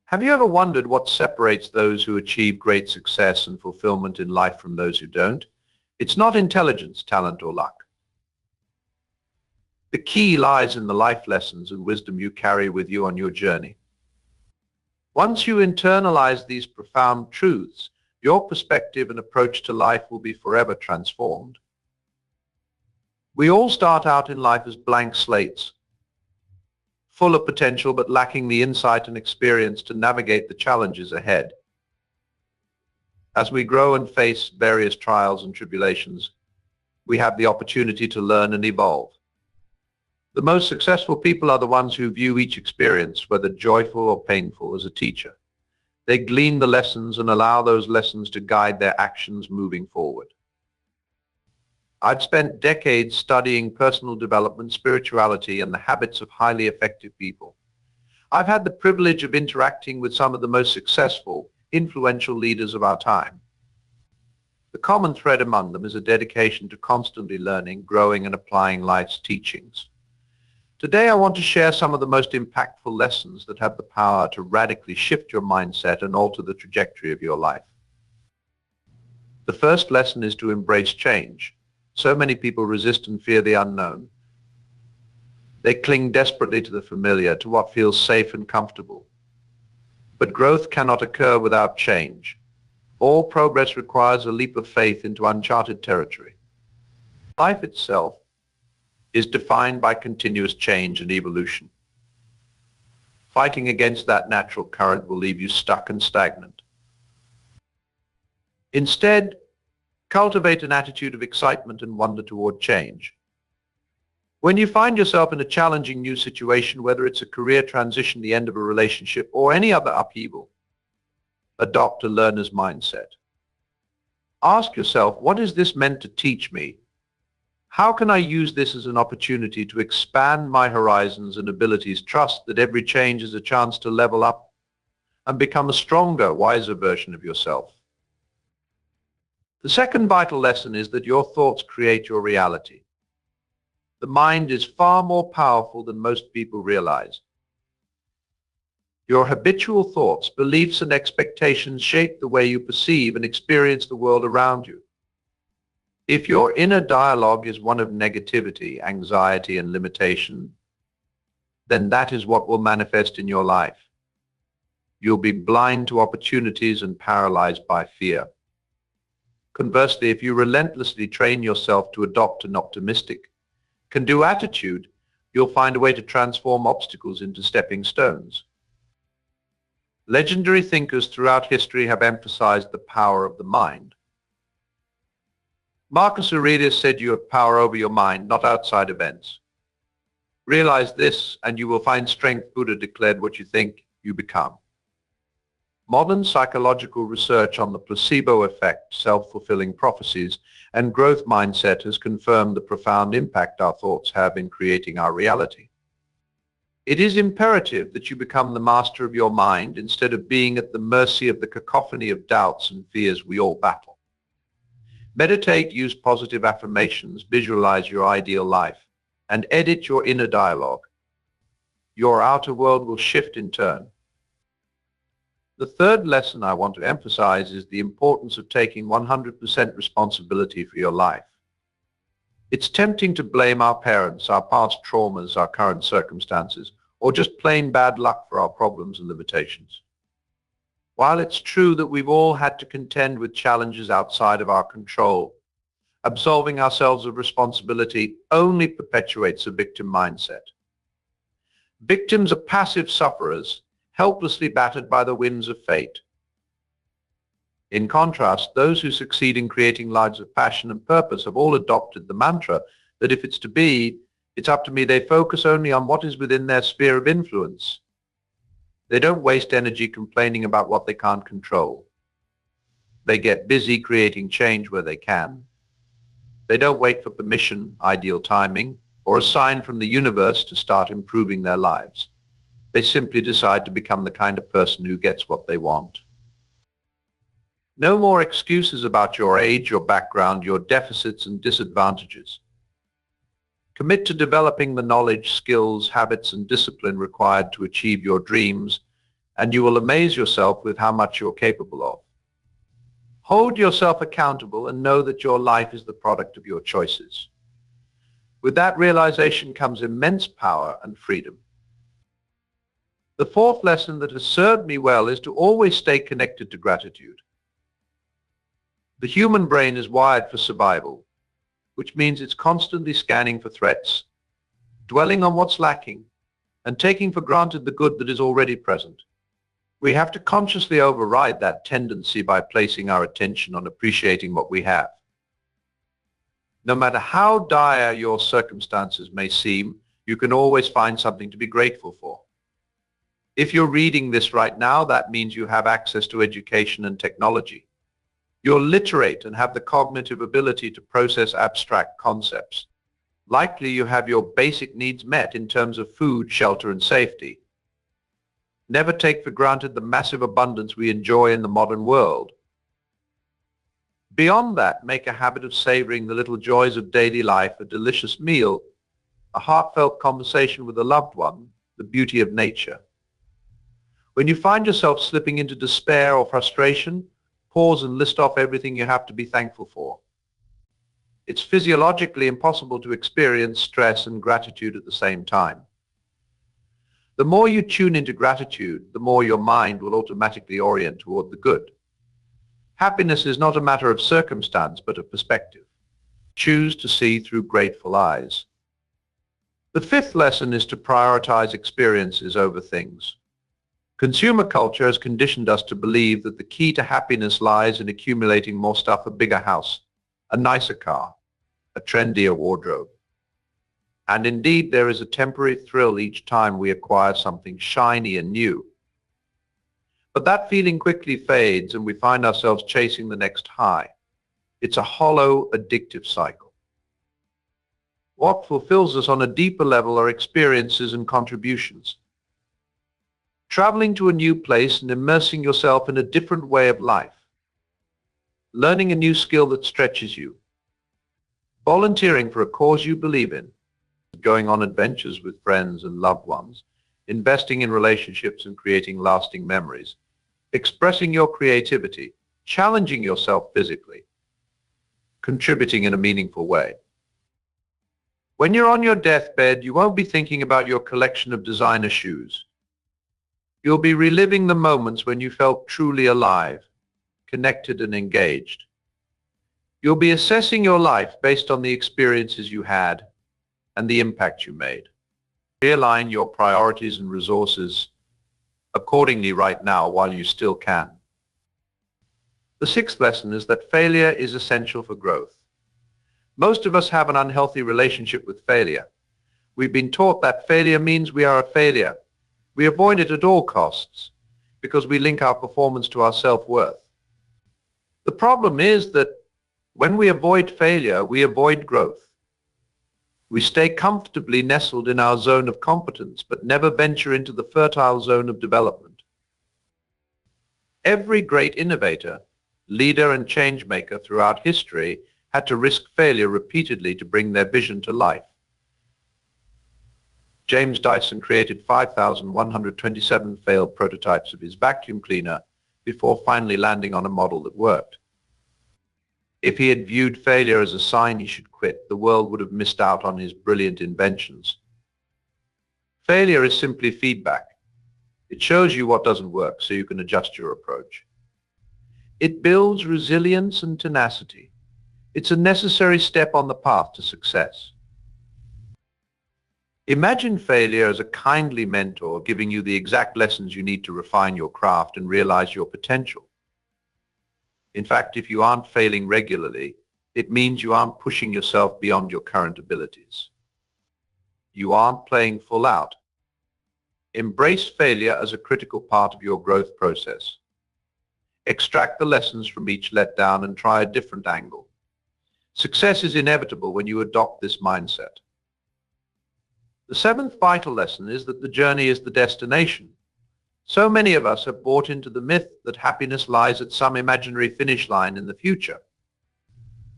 Have you ever wondered what separates those who achieve great success and fulfillment in life from those who don't? It's not intelligence, talent, or luck. The key lies in the life lessons and wisdom you carry with you on your journey. Once you internalize these profound truths, your perspective and approach to life will be forever transformed. We all start out in life as blank slates, full of potential but lacking the insight and experience to navigate the challenges ahead. As we grow and face various trials and tribulations, we have the opportunity to learn and evolve. The most successful people are the ones who view each experience, whether joyful or painful, as a teacher. They glean the lessons and allow those lessons to guide their actions moving forward. I've spent decades studying personal development, spirituality, and the habits of highly effective people. I've had the privilege of interacting with some of the most successful, influential leaders of our time. The common thread among them is a dedication to constantly learning, growing, and applying life's teachings. Today, I want to share some of the most impactful lessons that have the power to radically shift your mindset and alter the trajectory of your life. The first lesson is to embrace change. So many people resist and fear the unknown. They cling desperately to the familiar, to what feels safe and comfortable. But growth cannot occur without change. All progress requires a leap of faith into uncharted territory. Life itself is defined by continuous change and evolution. Fighting against that natural current will leave you stuck and stagnant. Instead, cultivate an attitude of excitement and wonder toward change. When you find yourself in a challenging new situation, whether it's a career transition, the end of a relationship, or any other upheaval, adopt a learner's mindset. Ask yourself, what is this meant to teach me? How can I use this as an opportunity to expand my horizons and abilities? Trust that every change is a chance to level up and become a stronger, wiser version of yourself. The second vital lesson is that your thoughts create your reality. The mind is far more powerful than most people realize. Your habitual thoughts, beliefs, and expectations shape the way you perceive and experience the world around you. If your inner dialogue is one of negativity, anxiety, and limitation, then that is what will manifest in your life. You'll be blind to opportunities and paralyzed by fear. Conversely, if you relentlessly train yourself to adopt an optimistic, can-do attitude, you'll find a way to transform obstacles into stepping stones. Legendary thinkers throughout history have emphasized the power of the mind. Marcus Aurelius said you have power over your mind, not outside events. Realize this and you will find strength. Buddha declared, what you think, you become. Modern psychological research on the placebo effect, self-fulfilling prophecies, and growth mindset has confirmed the profound impact our thoughts have in creating our reality. It is imperative that you become the master of your mind instead of being at the mercy of the cacophony of doubts and fears we all battle. Meditate, use positive affirmations, visualize your ideal life, and edit your inner dialogue. Your outer world will shift in turn. The third lesson I want to emphasize is the importance of taking 100% responsibility for your life. It's tempting to blame our parents, our past traumas, our current circumstances, or just plain bad luck for our problems and limitations. While it's true that we've all had to contend with challenges outside of our control, absolving ourselves of responsibility only perpetuates a victim mindset. Victims are passive sufferers, helplessly battered by the winds of fate. In contrast, those who succeed in creating lives of passion and purpose have all adopted the mantra that if it's to be, it's up to me. They focus only on what is within their sphere of influence. They don't waste energy complaining about what they can't control. They get busy creating change where they can. They don't wait for permission, ideal timing, or a sign from the universe to start improving their lives. They simply decide to become the kind of person who gets what they want. No more excuses about your age, your background, your deficits and disadvantages. Commit to developing the knowledge, skills, habits, and discipline required to achieve your dreams and you will amaze yourself with how much you're capable of. Hold yourself accountable and know that your life is the product of your choices. With that realization comes immense power and freedom. The fourth lesson that has served me well is to always stay connected to gratitude. The human brain is wired for survival, which means it's constantly scanning for threats, dwelling on what's lacking, and taking for granted the good that is already present. We have to consciously override that tendency by placing our attention on appreciating what we have. No matter how dire your circumstances may seem, you can always find something to be grateful for. If you're reading this right now, that means you have access to education and technology. You're literate and have the cognitive ability to process abstract concepts. Likely you have your basic needs met in terms of food, shelter, and safety. Never take for granted the massive abundance we enjoy in the modern world. Beyond that, make a habit of savoring the little joys of daily life, a delicious meal, a heartfelt conversation with a loved one, the beauty of nature. When you find yourself slipping into despair or frustration, pause and list off everything you have to be thankful for. It's physiologically impossible to experience stress and gratitude at the same time. The more you tune into gratitude, the more your mind will automatically orient toward the good. Happiness is not a matter of circumstance, but of perspective. Choose to see through grateful eyes. The fifth lesson is to prioritize experiences over things. Consumer culture has conditioned us to believe that the key to happiness lies in accumulating more stuff, a bigger house, a nicer car, a trendier wardrobe. And indeed, there is a temporary thrill each time we acquire something shiny and new. But that feeling quickly fades and we find ourselves chasing the next high. It's a hollow, addictive cycle. What fulfills us on a deeper level are experiences and contributions. Traveling to a new place and immersing yourself in a different way of life. Learning a new skill that stretches you. Volunteering for a cause you believe in. Going on adventures with friends and loved ones, investing in relationships and creating lasting memories, expressing your creativity, challenging yourself physically, contributing in a meaningful way. When you're on your deathbed, you won't be thinking about your collection of designer shoes. You'll be reliving the moments when you felt truly alive, connected and engaged. You'll be assessing your life based on the experiences you had and the impact you made. Realign your priorities and resources accordingly right now while you still can. The sixth lesson is that failure is essential for growth. Most of us have an unhealthy relationship with failure. We've been taught that failure means we are a failure. We avoid it at all costs because we link our performance to our self-worth. The problem is that when we avoid failure, we avoid growth. We stay comfortably nestled in our zone of competence, but never venture into the fertile zone of development. Every great innovator, leader, and change maker throughout history had to risk failure repeatedly to bring their vision to life. James Dyson created 5,127 failed prototypes of his vacuum cleaner before finally landing on a model that worked. If he had viewed failure as a sign he should quit, the world would have missed out on his brilliant inventions. Failure is simply feedback. It shows you what doesn't work so you can adjust your approach. It builds resilience and tenacity. It's a necessary step on the path to success. Imagine failure as a kindly mentor giving you the exact lessons you need to refine your craft and realize your potential. In fact, if you aren't failing regularly, it means you aren't pushing yourself beyond your current abilities. You aren't playing full out. Embrace failure as a critical part of your growth process. Extract the lessons from each letdown and try a different angle. Success is inevitable when you adopt this mindset. The seventh vital lesson is that the journey is the destination. So many of us have bought into the myth that happiness lies at some imaginary finish line in the future.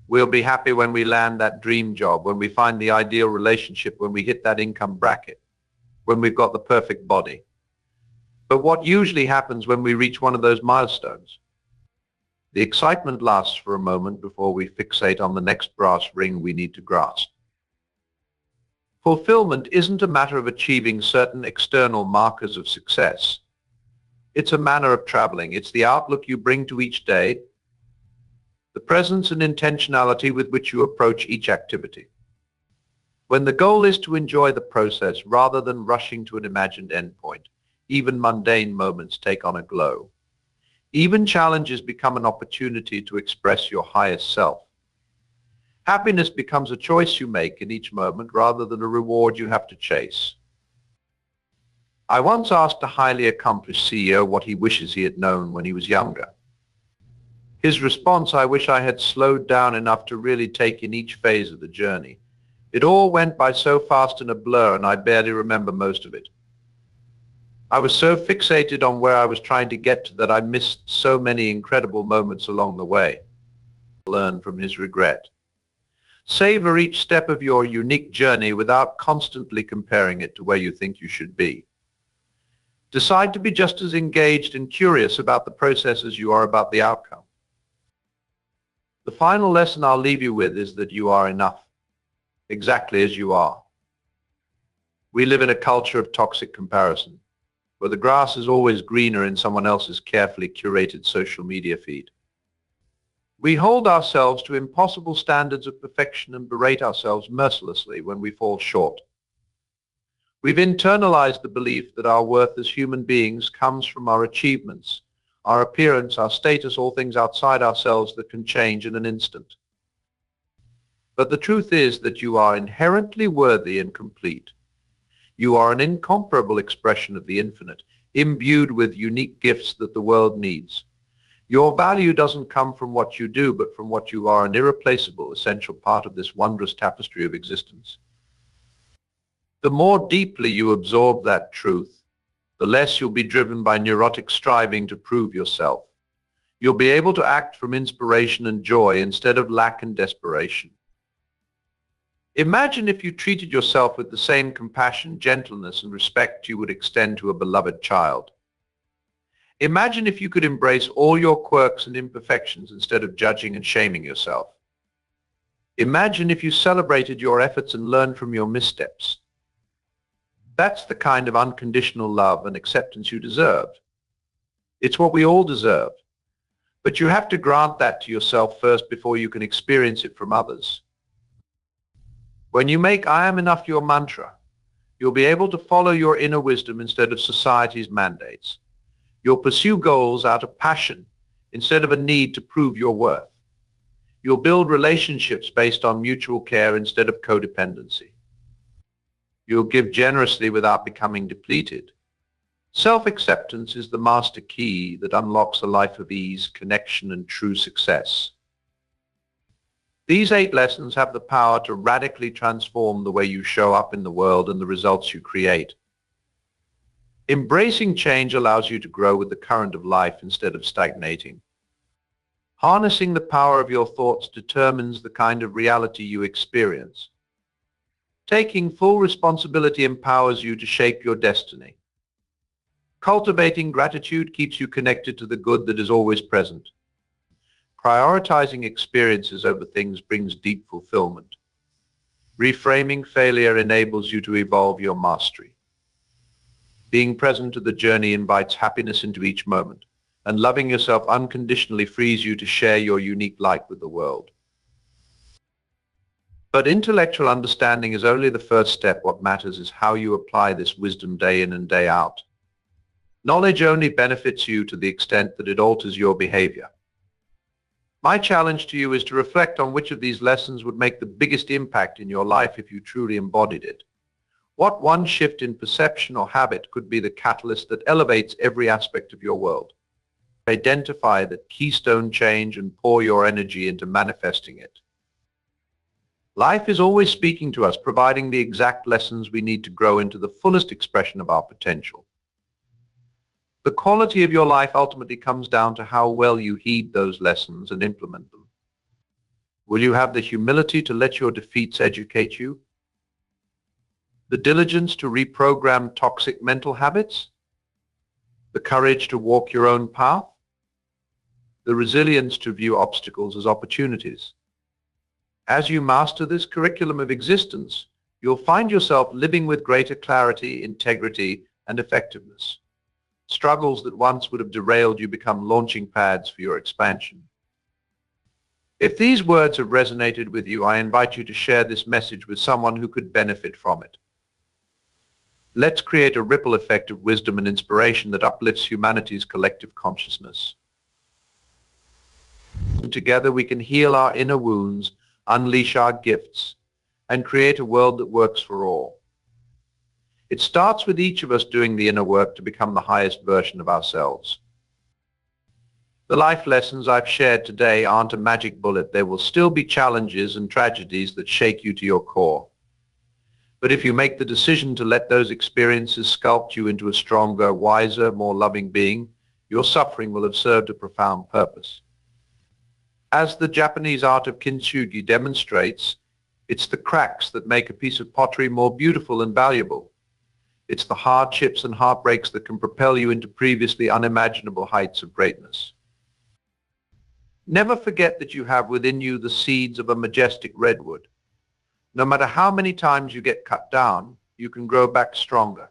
We'll be happy when we land that dream job, when we find the ideal relationship, when we hit that income bracket, when we've got the perfect body. But what usually happens when we reach one of those milestones? The excitement lasts for a moment before we fixate on the next brass ring we need to grasp. Fulfillment isn't a matter of achieving certain external markers of success. It's a manner of traveling. It's the outlook you bring to each day, the presence and intentionality with which you approach each activity. When the goal is to enjoy the process rather than rushing to an imagined endpoint, even mundane moments take on a glow. Even challenges become an opportunity to express your highest self. Happiness becomes a choice you make in each moment rather than a reward you have to chase. I once asked a highly accomplished CEO what he wishes he had known when he was younger. His response, "I wish I had slowed down enough to really take in each phase of the journey. It all went by so fast in a blur and I barely remember most of it. I was so fixated on where I was trying to get to that I missed so many incredible moments along the way." Learn from his regret. Savor each step of your unique journey without constantly comparing it to where you think you should be. Decide to be just as engaged and curious about the process as you are about the outcome. The final lesson I'll leave you with is that you are enough, exactly as you are. We live in a culture of toxic comparison, where the grass is always greener in someone else's carefully curated social media feed. We hold ourselves to impossible standards of perfection and berate ourselves mercilessly when we fall short. We've internalized the belief that our worth as human beings comes from our achievements, our appearance, our status, all things outside ourselves that can change in an instant. But the truth is that you are inherently worthy and complete. You are an incomparable expression of the infinite, imbued with unique gifts that the world needs. Your value doesn't come from what you do, but from what you are, an irreplaceable, essential part of this wondrous tapestry of existence. The more deeply you absorb that truth, the less you'll be driven by neurotic striving to prove yourself. You'll be able to act from inspiration and joy instead of lack and desperation. Imagine if you treated yourself with the same compassion, gentleness, and respect you would extend to a beloved child. Imagine if you could embrace all your quirks and imperfections instead of judging and shaming yourself. Imagine if you celebrated your efforts and learned from your missteps. That's the kind of unconditional love and acceptance you deserve. It's what we all deserve. But you have to grant that to yourself first before you can experience it from others. When you make "I am enough" your mantra, you'll be able to follow your inner wisdom instead of society's mandates. You'll pursue goals out of passion instead of a need to prove your worth. You'll build relationships based on mutual care instead of codependency. You'll give generously without becoming depleted. Self-acceptance is the master key that unlocks a life of ease, connection, and true success. These 8 lessons have the power to radically transform the way you show up in the world and the results you create. Embracing change allows you to grow with the current of life instead of stagnating. Harnessing the power of your thoughts determines the kind of reality you experience. Taking full responsibility empowers you to shape your destiny. Cultivating gratitude keeps you connected to the good that is always present. Prioritizing experiences over things brings deep fulfillment. Reframing failure enables you to evolve your mastery. Being present to the journey invites happiness into each moment, and loving yourself unconditionally frees you to share your unique light with the world. But intellectual understanding is only the first step. What matters is how you apply this wisdom day in and day out. Knowledge only benefits you to the extent that it alters your behavior. My challenge to you is to reflect on which of these lessons would make the biggest impact in your life if you truly embodied it. What one shift in perception or habit could be the catalyst that elevates every aspect of your world? Identify that keystone change and pour your energy into manifesting it. Life is always speaking to us, providing the exact lessons we need to grow into the fullest expression of our potential. The quality of your life ultimately comes down to how well you heed those lessons and implement them. Will you have the humility to let your defeats educate you? The diligence to reprogram toxic mental habits? the courage to walk your own path, the resilience to view obstacles as opportunities. As you master this curriculum of existence, you'll find yourself living with greater clarity, integrity, and effectiveness. Struggles that once would have derailed you become launching pads for your expansion. If these words have resonated with you, I invite you to share this message with someone who could benefit from it. Let's create a ripple effect of wisdom and inspiration that uplifts humanity's collective consciousness. And together we can heal our inner wounds, unleash our gifts, and create a world that works for all. It starts with each of us doing the inner work to become the highest version of ourselves. The life lessons I've shared today aren't a magic bullet. There will still be challenges and tragedies that shake you to your core. But if you make the decision to let those experiences sculpt you into a stronger, wiser, more loving being, your suffering will have served a profound purpose. As the Japanese art of kintsugi demonstrates, it's the cracks that make a piece of pottery more beautiful and valuable. It's the hardships and heartbreaks that can propel you into previously unimaginable heights of greatness. Never forget that you have within you the seeds of a majestic redwood. No matter how many times you get cut down, you can grow back stronger.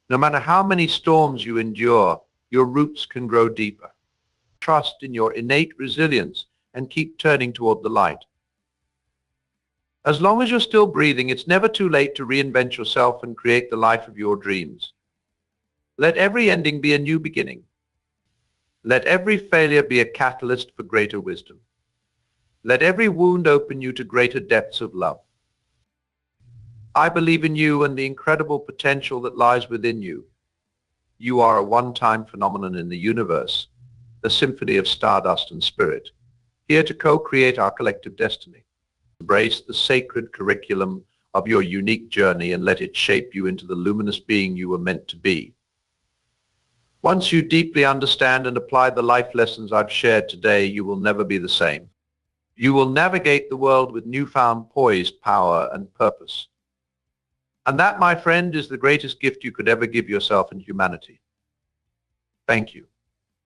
No matter how many storms you endure, your roots can grow deeper. Trust in your innate resilience and keep turning toward the light. As long as you're still breathing, it's never too late to reinvent yourself and create the life of your dreams. Let every ending be a new beginning. Let every failure be a catalyst for greater wisdom. Let every wound open you to greater depths of love. I believe in you and the incredible potential that lies within you. You are a one-time phenomenon in the universe, a symphony of stardust and spirit, here to co-create our collective destiny. Embrace the sacred curriculum of your unique journey and let it shape you into the luminous being you were meant to be. Once you deeply understand and apply the life lessons I've shared today, you will never be the same. You will navigate the world with newfound poise, power, and purpose. And that, my friend, is the greatest gift you could ever give yourself and humanity. Thank you.